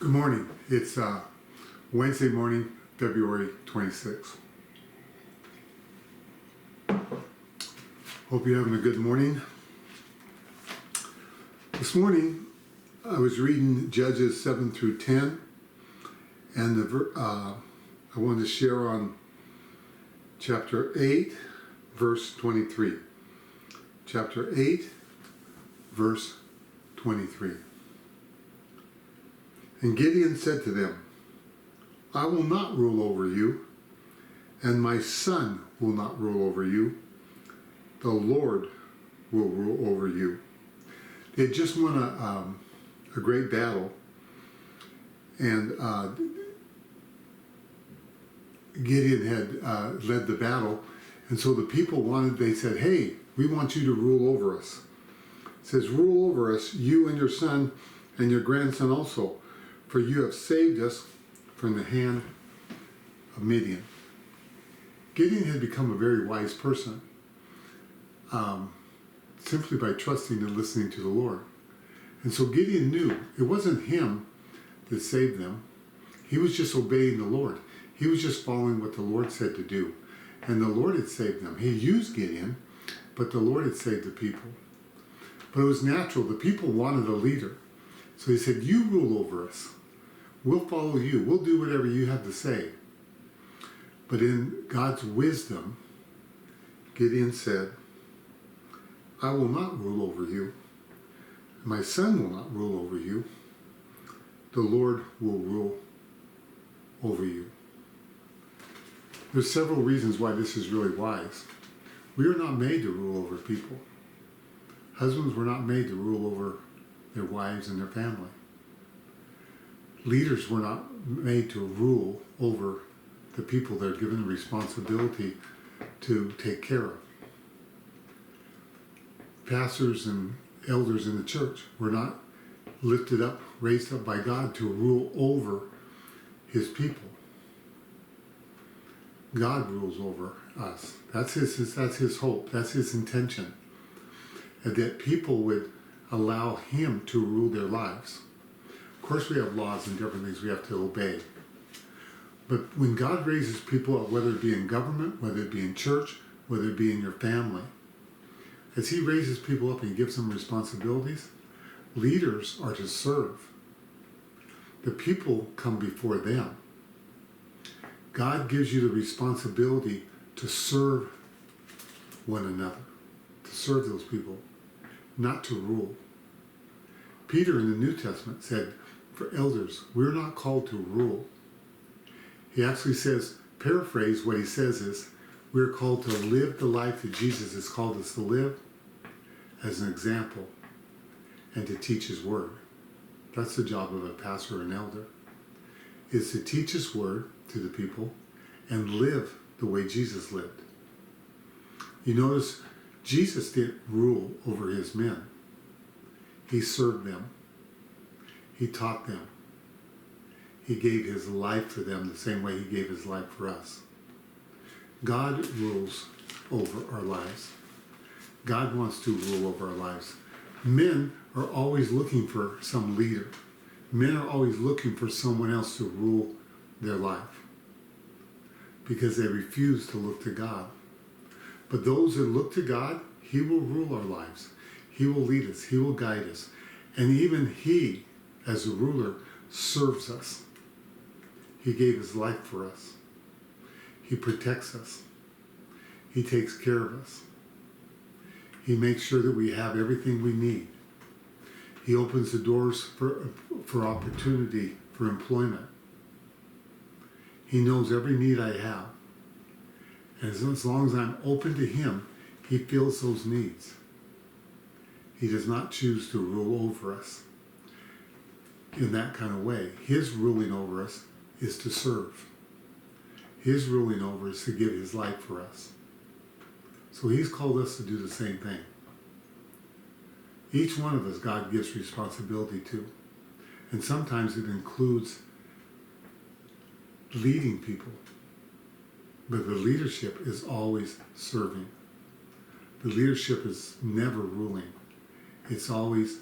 Good morning. It's Wednesday morning, February 26th. Hope you're having a good morning. This morning, I was reading Judges 7 through 10, and I wanted to share on chapter 8, verse 23. Chapter 8, verse 23. And Gideon said to them, I will not rule over you, and my son will not rule over you. The Lord will rule over you. They had just won a great battle, and Gideon had led the battle, and so the people they said, hey, we want you to rule over us. It says, rule over us, you and your son and your grandson also, for you have saved us from the hand of Midian. Gideon had become a very wise person, simply by trusting and listening to the Lord. And so Gideon knew it wasn't him that saved them. He was just obeying the Lord. He was just following what the Lord said to do. And the Lord had saved them. He used Gideon, but the Lord had saved the people. But it was natural. The people wanted a leader. So he said, you rule over us. We'll follow you. We'll do whatever you have to say. But in God's wisdom, Gideon said, I will not rule over you. My son will not rule over you. The Lord will rule over you. There's several reasons why this is really wise. We are not made to rule over people. Husbands were not made to rule over their wives and their family. Leaders were not made to rule over the people they're given the responsibility to take care of. Pastors and elders in the church were not lifted up, raised up by God to rule over his people. God rules over us. That's his hope. That's his intention. And that people would allow him to rule their lives. Of course, we have laws and different things we have to obey. But when God raises people up, whether it be in government, whether it be in church, whether it be in your family, as he raises people up and gives them responsibilities, leaders are to serve. The people come before them. God gives you the responsibility to serve one another, to serve those people, not to rule. Peter in the New Testament said, for elders, we're not called to rule. He actually says, paraphrase what he says is, we're called to live the life that Jesus has called us to live as an example and to teach his word. That's the job of a pastor or an elder, is to teach his word to the people and live the way Jesus lived. You notice Jesus didn't rule over his men. He served them. He taught them. He gave his life for them the same way he gave his life for us. God rules over our lives. God wants to rule over our lives. Men are always looking for some leader. Men are always looking for someone else to rule their life because they refuse to look to God. But those that look to God, he will rule our lives. He will lead us. He will guide us. And even he, as a ruler, serves us. He gave his life for us. He protects us. He takes care of us. He makes sure that we have everything we need. He opens the doors for opportunity, for employment. He knows every need I have. And as long as I'm open to him, he fills those needs. He does not choose to rule over us in that kind of way. His ruling over us is to serve. His ruling over us is to give his life for us. So he's called us to do the same thing. Each one of us, God gives responsibility to. And sometimes it includes leading people. But the leadership is always serving. The leadership is never ruling. It's always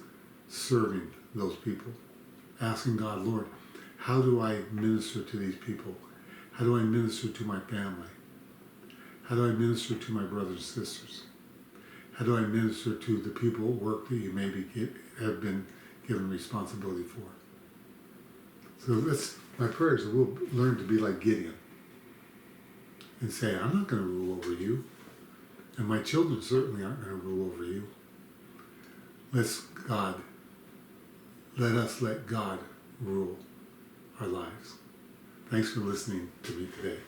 serving those people. Asking God, Lord, how do I minister to these people? How do I minister to my family? How do I minister to my brothers and sisters? How do I minister to the people at work that you maybe have been given responsibility for? So my prayer is that we'll learn to be like Gideon and say, I'm not going to rule over you, and my children certainly aren't going to rule over you. Let us let God rule our lives. Thanks for listening to me today.